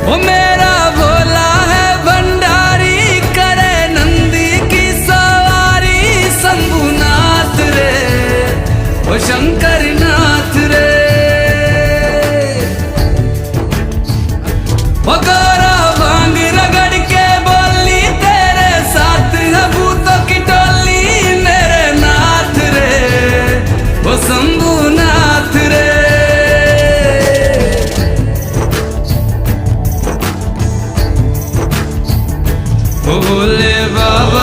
वो मेरा भोला है भंडारी, करे नंदी की सवारी। शंभुनाथ रे वो शंकर नाथ रे, वो गोरा भांग रगड़ के बोली तेरे साथ है भूतों की टोली। मेरे नाथ रे वो शंभुनाथ रे। ओ भोले बाबा